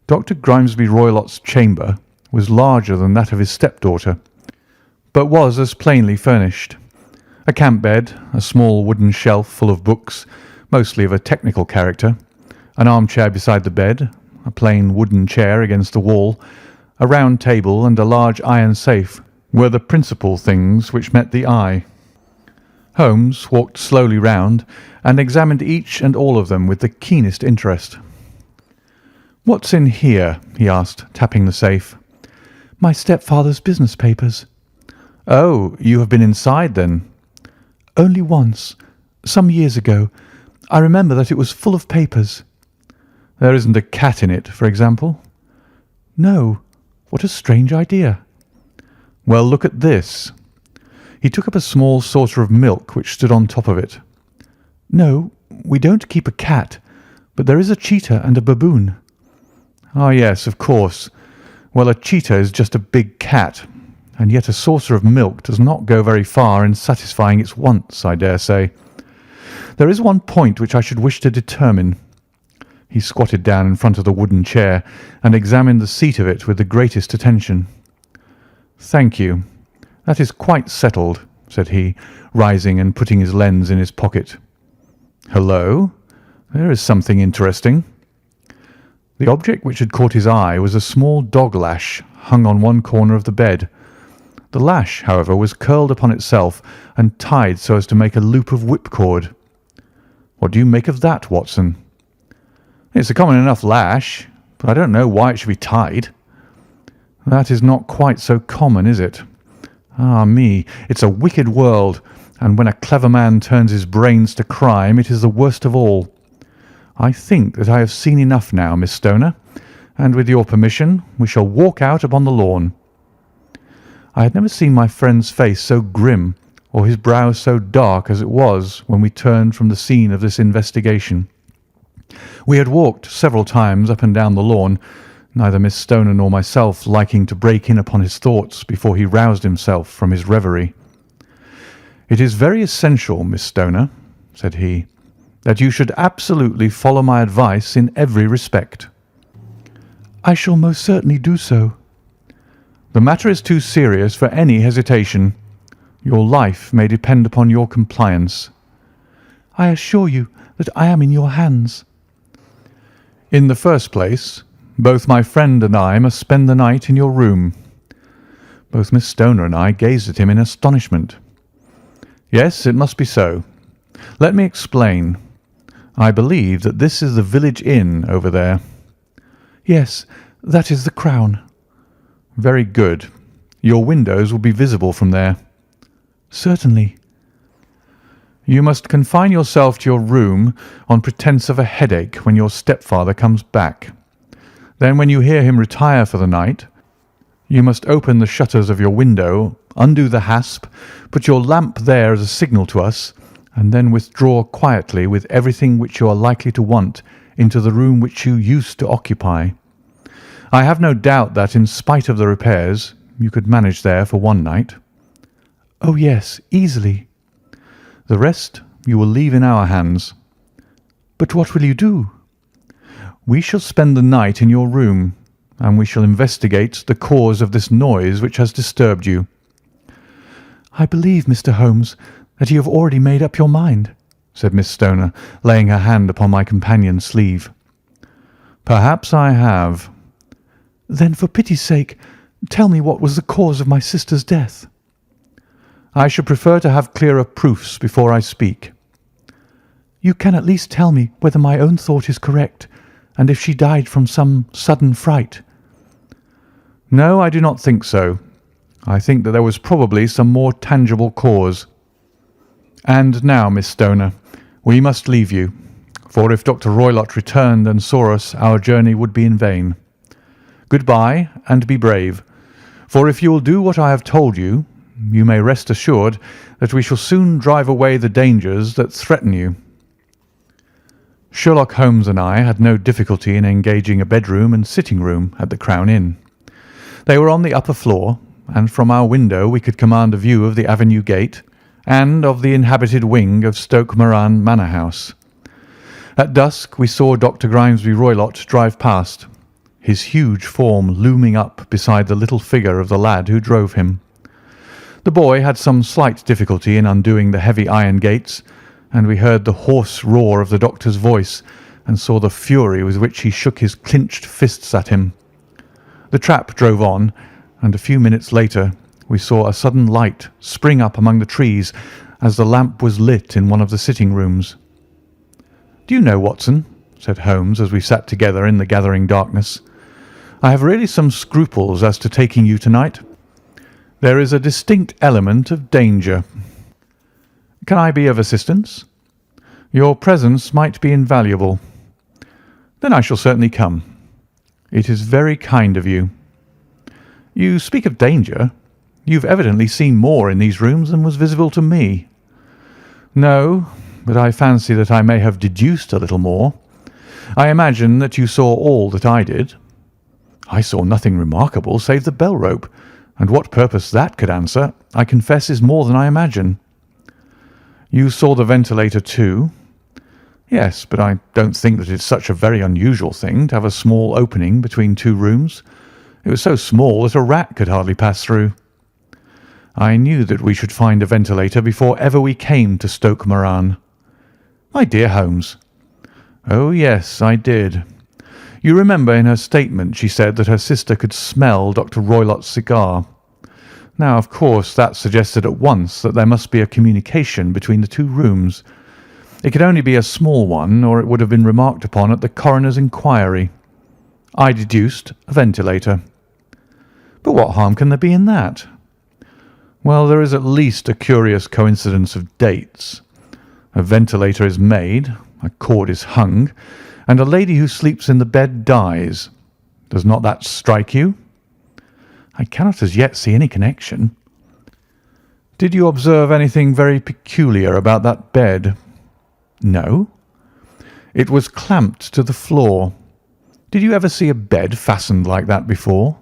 S1: Dr. Grimesby Roylott's chamber was larger than that of his stepdaughter, but was as plainly furnished. A camp bed, a small wooden shelf full of books, mostly of a technical character, an armchair beside the bed, a plain wooden chair against the wall, a round table, and a large iron safe were the principal things which met the eye. Holmes walked slowly round and examined each and all of them with the keenest interest. "What's in here?" he asked, tapping the safe. "My stepfather's business papers." "Oh, you have been inside, then?" "Only once, some years ago. I remember that it was full of papers." "There isn't a cat in it, for example?" "No. What a strange idea." "Well, look at this." He took up a small saucer of milk which stood on top of it. "No, we don't keep a cat, but there is a cheetah and a baboon." "Ah, yes, of course. Well, a cheetah is just a big cat, and yet a saucer of milk does not go very far in satisfying its wants, I dare say. There is one point which I should wish to determine." He squatted down in front of the wooden chair and examined the seat of it with the greatest attention. "Thank you. That is quite settled," said he, rising and putting his lens in his pocket. "Hullo, there is something interesting." The object which had caught his eye was a small dog lash hung on one corner of the bed. The lash, however, was curled upon itself and tied so as to make a loop of whipcord. "What do you make of that, Watson?" "It's a common enough lash, but I don't know why it should be tied." "That is not quite so common, is it? Ah me, it's a wicked world, and when a clever man turns his brains to crime, it is the worst of all. I think that I have seen enough now, Miss Stoner, and with your permission we shall walk out upon the lawn." I had never seen my friend's face so grim or his brow so dark as it was when we turned from the scene of this investigation. We had walked several times up and down the lawn, neither Miss Stoner nor myself liking to break in upon his thoughts before he roused himself from his reverie. "It is very essential, Miss Stoner," said he, "that you should absolutely follow my advice in every respect."
S2: "I shall most certainly do so."
S1: "The matter is too serious for any hesitation. Your life may depend upon your compliance."
S2: "I assure you that I am in your hands."
S1: "In the first place, both my friend and I must spend the night in your room." Both Miss Stoner and I gazed at him in astonishment. "Yes, it must be so. Let me explain. I believe that this is the village inn over there."
S2: "Yes, that is the Crown."
S1: "Very good. Your windows will be visible from there."
S2: "Certainly."
S1: "You must confine yourself to your room on pretence of a headache when your stepfather comes back. Then when you hear him retire for the night, you must open the shutters of your window, undo the hasp, put your lamp there as a signal to us, and then withdraw quietly with everything which you are likely to want into the room which you used to occupy. I have no doubt that, in spite of the repairs, you could manage there for one night."
S2: "Oh, yes, easily."
S1: "The rest you will leave in our hands."
S2: "But what will you do?"
S1: "We shall spend the night in your room, and we shall investigate the cause of this noise which has disturbed you."
S2: "I believe, Mr. Holmes, that you have already made up your mind,"
S1: said Miss Stoner, laying her hand upon my companion's sleeve. "Perhaps I have."
S2: "Then, for pity's sake, tell me what was the cause of my sister's death."
S1: "I should prefer to have clearer proofs before I speak."
S2: "You can at least tell me whether my own thought is correct, and if she died from some sudden fright."
S1: "No, I do not think so. I think that there was probably some more tangible cause. And now, Miss Stoner, we must leave you, for if Dr. Roylott returned and saw us, our journey would be in vain. Good-bye, and be brave, for if you will do what I have told you, you may rest assured that we shall soon drive away the dangers that threaten you." Sherlock Holmes and I had no difficulty in engaging a bedroom and sitting room at the Crown Inn. They were on the upper floor, and from our window we could command a view of the avenue gate and of the inhabited wing of Stoke Moran Manor House. At dusk we saw Dr. Grimesby Roylott drive past, his huge form looming up beside the little figure of the lad who drove him. The boy had some slight difficulty in undoing the heavy iron gates, and we heard the hoarse roar of the doctor's voice and saw the fury with which he shook his clinched fists at him. The trap drove on, and a few minutes later we saw a sudden light spring up among the trees as the lamp was lit in one of the sitting rooms. "Do you know, Watson," said Holmes as we sat together in the gathering darkness, "I have really some scruples as to taking you tonight. There is a distinct element of danger. Can I be of assistance? Your presence might be invaluable. Then I shall certainly come. It is very kind of you. You speak of danger. You've evidently seen more in these rooms than was visible to me." "No, but I fancy that I may have deduced a little more. I imagine that you saw all that I did." "I saw nothing remarkable save the bell rope, and what purpose that could answer, I confess, is more than I imagine." "You saw the ventilator too?" "Yes, but I don't think that it's such a very unusual thing to have a small opening between two rooms. It was so small that a rat could hardly pass through." "I knew that we should find a ventilator before ever we came to Stoke Moran." "My dear Holmes." "Oh, yes, I did. You remember in her statement she said that her sister could smell Dr. Roylott's cigar. Now, of course, that suggested at once that there must be a communication between the two rooms. It could only be a small one, or it would have been remarked upon at the coroner's inquiry. I deduced a ventilator. But what harm can there be in that? Well, there is at least a curious coincidence of dates. A ventilator is made, a cord is hung, and a lady who sleeps in the bed dies. Does not that strike you?" "I cannot as yet see any connection." Did you observe anything very peculiar about that bed?" "No." "It was clamped to the floor. Did you ever see a bed fastened like that before?"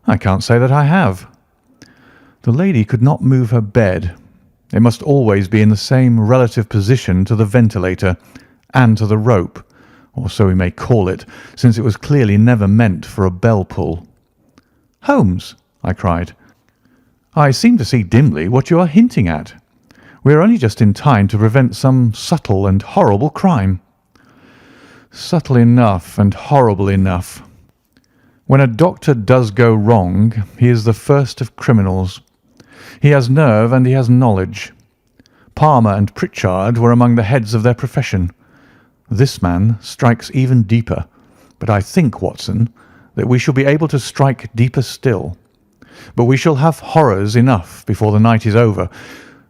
S1: "I can't say that I have." "The lady could not move her bed. It must always be in the same relative position to the ventilator and to the rope, or so we may call it, since it was clearly never meant for a bell pull." "Holmes," I cried, "I seem to see dimly what you are hinting at. We are only just in time to prevent some subtle and horrible crime." "Subtle enough and horrible enough. When a doctor does go wrong, he is the first of criminals. He has nerve and he has knowledge. Palmer and Pritchard were among the heads of their profession. This man strikes even deeper, but I think, Watson, that we shall be able to strike deeper still. But we shall have horrors enough before the night is over.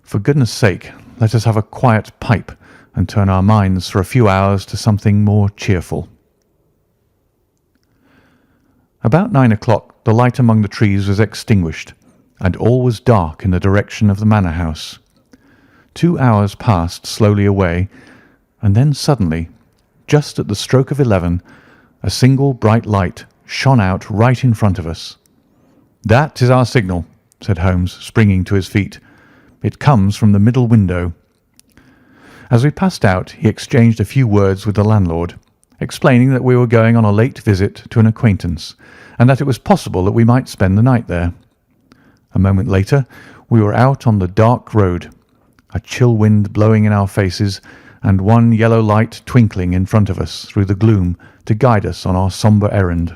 S1: For goodness' sake, let us have a quiet pipe and turn our minds for a few hours to something more cheerful." About 9 o'clock the light among the trees was extinguished, and all was dark in the direction of the manor house. 2 hours passed slowly away, and then suddenly, just at the stroke of 11, a single bright light shone out right in front of us. "That is our signal," said Holmes, springing to his feet. "It comes from the middle window." As we passed out, he exchanged a few words with the landlord, explaining that we were going on a late visit to an acquaintance, and that it was possible that we might spend the night there. A moment later, we were out on the dark road, a chill wind blowing in our faces, and one yellow light twinkling in front of us through the gloom to guide us on our sombre errand.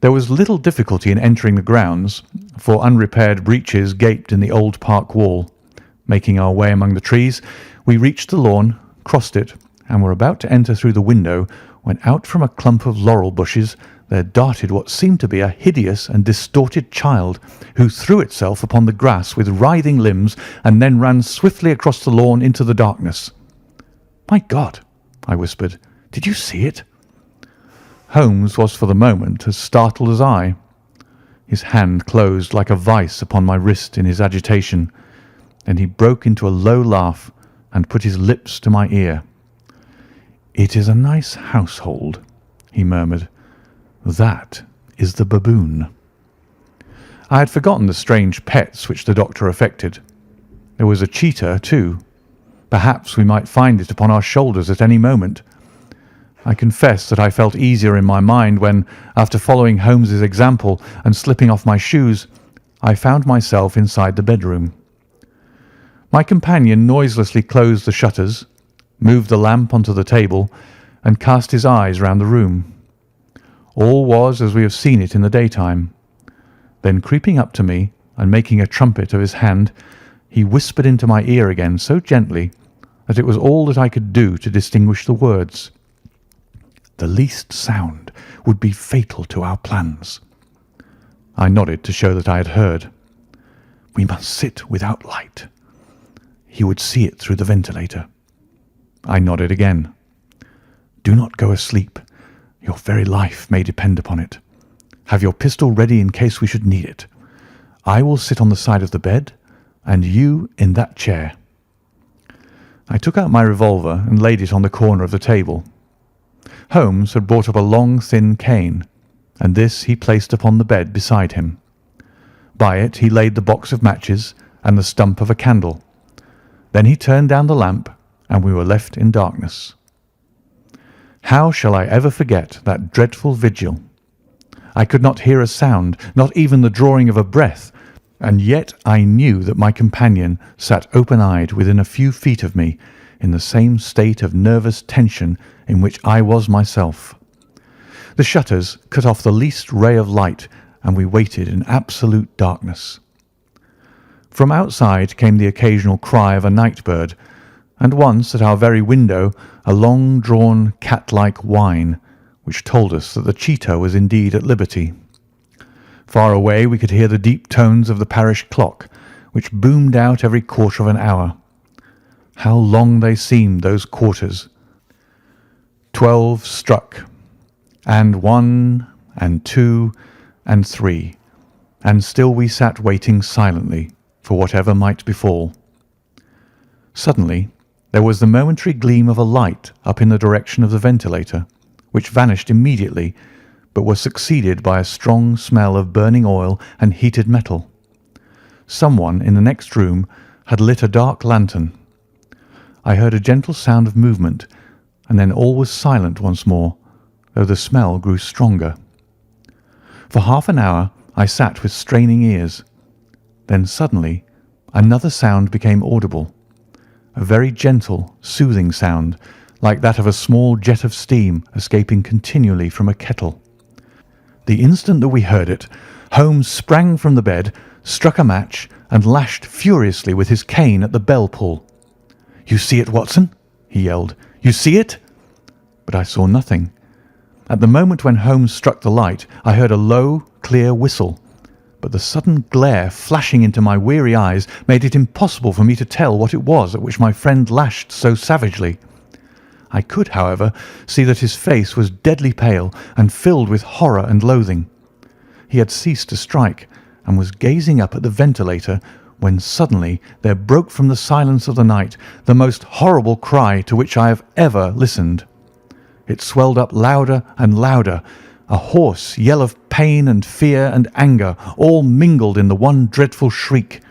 S1: There was little difficulty in entering the grounds, for unrepaired breaches gaped in the old park wall. Making our way among the trees, we reached the lawn, crossed it, and were about to enter through the window when out from a clump of laurel bushes there darted what seemed to be a hideous and distorted child, who threw itself upon the grass with writhing limbs and then ran swiftly across the lawn into the darkness. "My God!" I whispered. "Did you see it?" Holmes was for the moment as startled as I. His hand closed like a vice upon my wrist in his agitation. Then he broke into a low laugh and put his lips to my ear. "It is a nice household," he murmured. "That is the baboon." I had forgotten the strange pets which the doctor affected. There was a cheetah, too. Perhaps we might find it upon our shoulders at any moment. I confess that I felt easier in my mind when, after following Holmes's example and slipping off my shoes, I found myself inside the bedroom. My companion noiselessly closed the shutters, moved the lamp onto the table, and cast his eyes round the room. All was as we have seen it in the daytime. Then, creeping up to me and making a trumpet of his hand, he whispered into my ear again so gently that it was all that I could do to distinguish the words. "The least sound would be fatal to our plans." I nodded to show that I had heard. "We must sit without light. He would see it through the ventilator." I nodded again. "Do not go asleep. Your very life may depend upon it. Have your pistol ready in case we should need it. I will sit on the side of the bed, and you in that chair." I took out my revolver and laid it on the corner of the table. Holmes had brought up a long, thin cane, and this he placed upon the bed beside him. By it he laid the box of matches and the stump of a candle. Then he turned down the lamp, and we were left in darkness. How shall I ever forget that dreadful vigil? I could not hear a sound, not even the drawing of a breath, and yet I knew that my companion sat open-eyed within a few feet of me, in the same state of nervous tension in which I was myself. The shutters cut off the least ray of light, and we waited in absolute darkness. From outside came the occasional cry of a night bird, and once at our very window a long-drawn cat-like whine, which told us that the cheetah was indeed at liberty. Far away we could hear the deep tones of the parish clock, which boomed out every quarter of an hour. How long they seemed, those quarters! 12 struck, and 1, and 2, and 3,
S2: and still we sat waiting silently for whatever might befall. Suddenly there was the momentary gleam of a light up in the direction of the ventilator, which vanished immediately, but was succeeded by a strong smell of burning oil and heated metal. Someone in the next room had lit a dark lantern. I heard a gentle sound of movement, and then all was silent once more, though the smell grew stronger. For half an hour I sat with straining ears. Then suddenly another sound became audible, a very gentle, soothing sound, like that of a small jet of steam escaping continually from a kettle. The instant that we heard it, Holmes sprang from the bed, struck a match, and lashed furiously with his cane at the bell pull. "You see it, Watson?" he yelled. "You see it?" But I saw nothing. At the moment when Holmes struck the light, I heard a low, clear whistle, but the sudden glare flashing into my weary eyes made it impossible for me to tell what it was at which my friend lashed so savagely. I could, however, see that his face was deadly pale and filled with horror and loathing. He had ceased to strike and was gazing up at the ventilator when suddenly there broke from the silence of the night the most horrible cry to which I have ever listened. It swelled up louder and louder, a hoarse yell of pain and fear and anger, all mingled in the one dreadful shriek.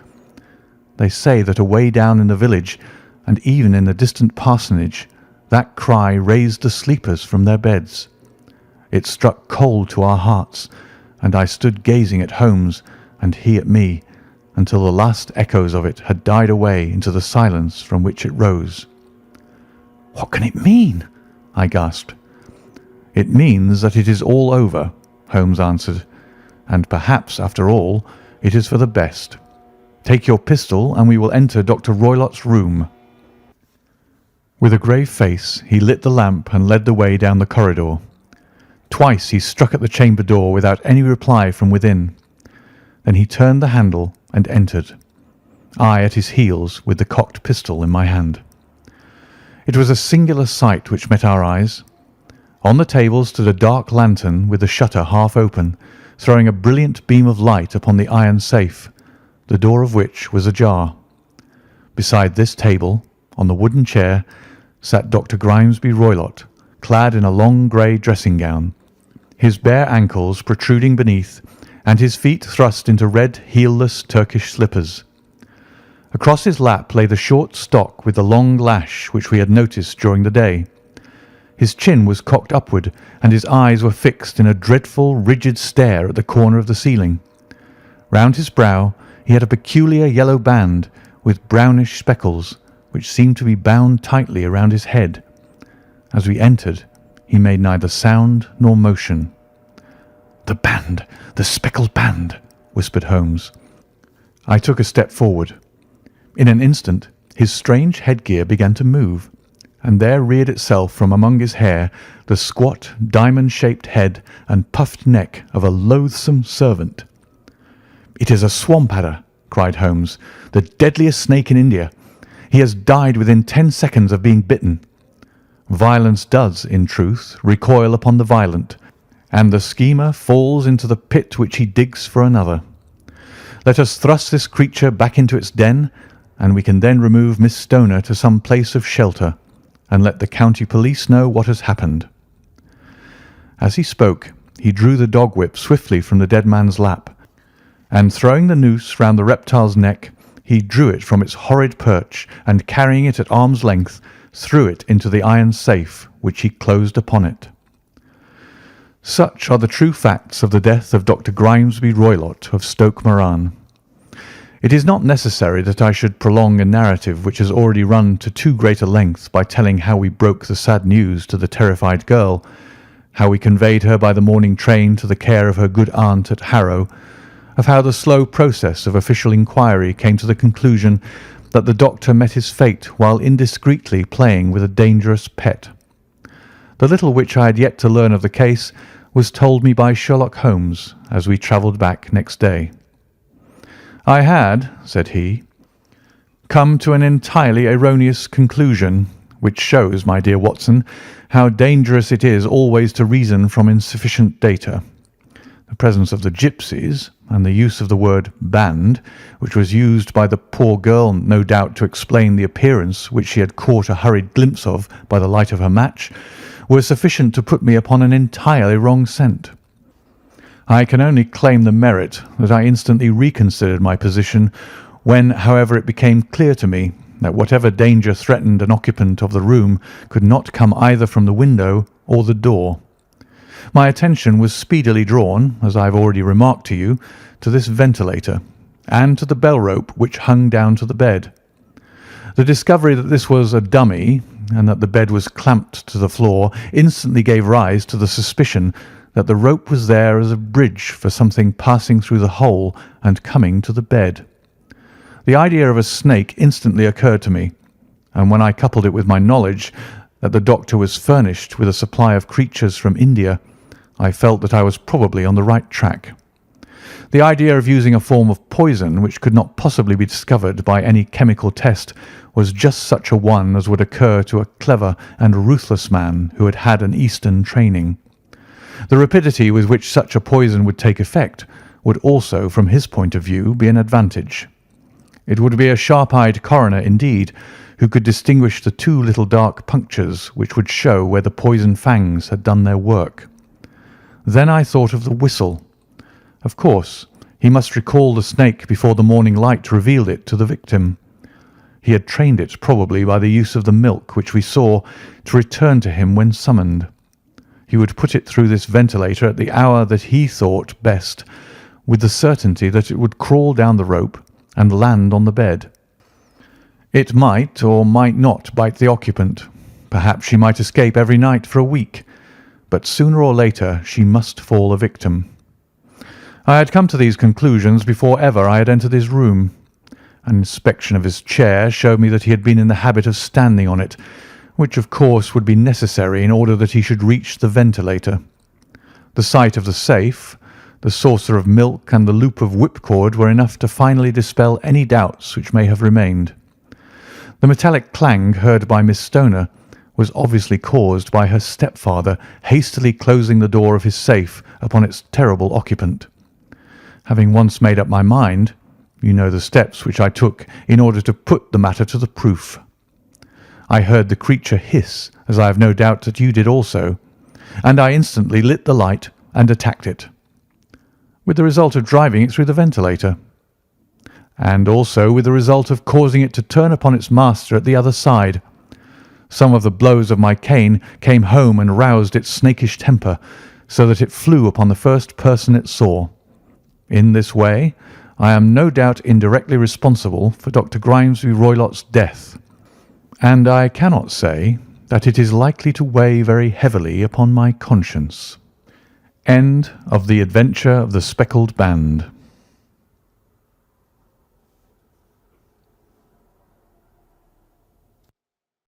S2: They say that away down in the village, and even in the distant parsonage, that cry raised the sleepers from their beds. It struck cold to our hearts, and I stood gazing at Holmes and he at me until the last echoes of it had died away into the silence from which it rose. "What can it mean?" I gasped. "It means that it is all over," Holmes answered, "and perhaps, after all, it is for the best. Take your pistol and we will enter Dr. Roylott's room." With a grave face, he lit the lamp and led the way down the corridor. Twice he struck at the chamber door without any reply from within. Then he turned the handle and entered, I at his heels with the cocked pistol in my hand. It was a singular sight which met our eyes. On the table stood a dark lantern with the shutter half open, throwing a brilliant beam of light upon the iron safe, the door of which was ajar. Beside this table, on the wooden chair, sat Dr. Grimesby Roylott, clad in a long grey dressing gown, his bare ankles protruding beneath, and his feet thrust into red heelless Turkish slippers. Across his lap lay the short stock with the long lash which we had noticed during the day. His chin was cocked upward, and his eyes were fixed in a dreadful, rigid stare at the corner of the ceiling. Round his brow he had a peculiar yellow band with brownish speckles, which seemed to be bound tightly around his head. As we entered, he made neither sound nor motion. "The band, the speckled band," whispered Holmes. I took a step forward. In an instant his strange headgear began to move, and there reared itself from among his hair the squat, diamond-shaped head and puffed neck of a loathsome servant. "It is a swamp adder," cried Holmes, "the deadliest snake in India. He has died within 10 seconds of being bitten. Violence does, in truth, recoil upon the violent, and the schemer falls into the pit which he digs for another. Let us thrust this creature back into its den, and we can then remove Miss Stoner to some place of shelter, and let the county police know what has happened." As he spoke, he drew the dog whip swiftly from the dead man's lap, and throwing the noose round the reptile's neck, he drew it from its horrid perch, and carrying it at arm's length, threw it into the iron safe which he closed upon it. Such are the true facts of the death of Dr. Grimesby Roylott of Stoke Moran. It is not necessary that I should prolong a narrative which has already run to too great a length by telling how we broke the sad news to the terrified girl, how we conveyed her by the morning train to the care of her good aunt at Harrow, of how the slow process of official inquiry came to the conclusion that the doctor met his fate while indiscreetly playing with a dangerous pet. The little which I had yet to learn of the case was told me by Sherlock Holmes as we travelled back next day. "I had," said he, "come to an entirely erroneous conclusion, which shows, my dear Watson, how dangerous it is always to reason from insufficient data.
S1: The presence of the gypsies, and the use of the word band, which was used by the poor girl no doubt to explain the appearance which she had caught a hurried glimpse of by the light of her match, were sufficient to put me upon an entirely wrong scent. I can only claim the merit that I instantly reconsidered my position when, however, it became clear to me that whatever danger threatened an occupant of the room could not come either from the window or the door. My attention was speedily drawn, as I have already remarked to you, to this ventilator, and to the bell rope which hung down to the bed. The discovery that this was a dummy, and that the bed was clamped to the floor, instantly gave rise to the suspicion that the rope was there as a bridge for something passing through the hole and coming to the bed. The idea of a snake instantly occurred to me, and when I coupled it with my knowledge that the doctor was furnished with a supply of creatures from India, I felt that I was probably on the right track. The idea of using a form of poison which could not possibly be discovered by any chemical test was just such a one as would occur to a clever and ruthless man who had had an Eastern training. The rapidity with which such a poison would take effect would also, from his point of view, be an advantage. It would be a sharp-eyed coroner, indeed, who could distinguish the two little dark punctures which would show where the poison fangs had done their work. Then I thought of the whistle. Of course, he must recall the snake before the morning light revealed it to the victim. He had trained it, probably by the use of the milk which we saw, to return to him when summoned. He would put it through this ventilator at the hour that he thought best, with the certainty that it would crawl down the rope and land on the bed. It might or might not bite the occupant. Perhaps she might escape every night for a week, but sooner or later she must fall a victim. I had come to these conclusions before ever I had entered his room. An inspection of his chair showed me that he had been in the habit of standing on it, which of course would be necessary in order that he should reach the ventilator. The sight of the safe, the saucer of milk, and the loop of whipcord were enough to finally dispel any doubts which may have remained. The metallic clang heard by Miss Stoner was obviously caused by her stepfather hastily closing the door of his safe upon its terrible occupant. Having once made up my mind, you know the steps which I took in order to put the matter to the proof. I heard the creature hiss, as I have no doubt that you did also, and I instantly lit the light and attacked it, with the result of driving it through the ventilator, and also with the result of causing it to turn upon its master at the other side. Some of the blows of my cane came home and roused its snakish temper, so that it flew upon the first person it saw. In this way, I am no doubt indirectly responsible for Dr. Grimesby Roylott's death, and I cannot say that it is likely to weigh very heavily upon my conscience. End of The Adventure of the Speckled Band.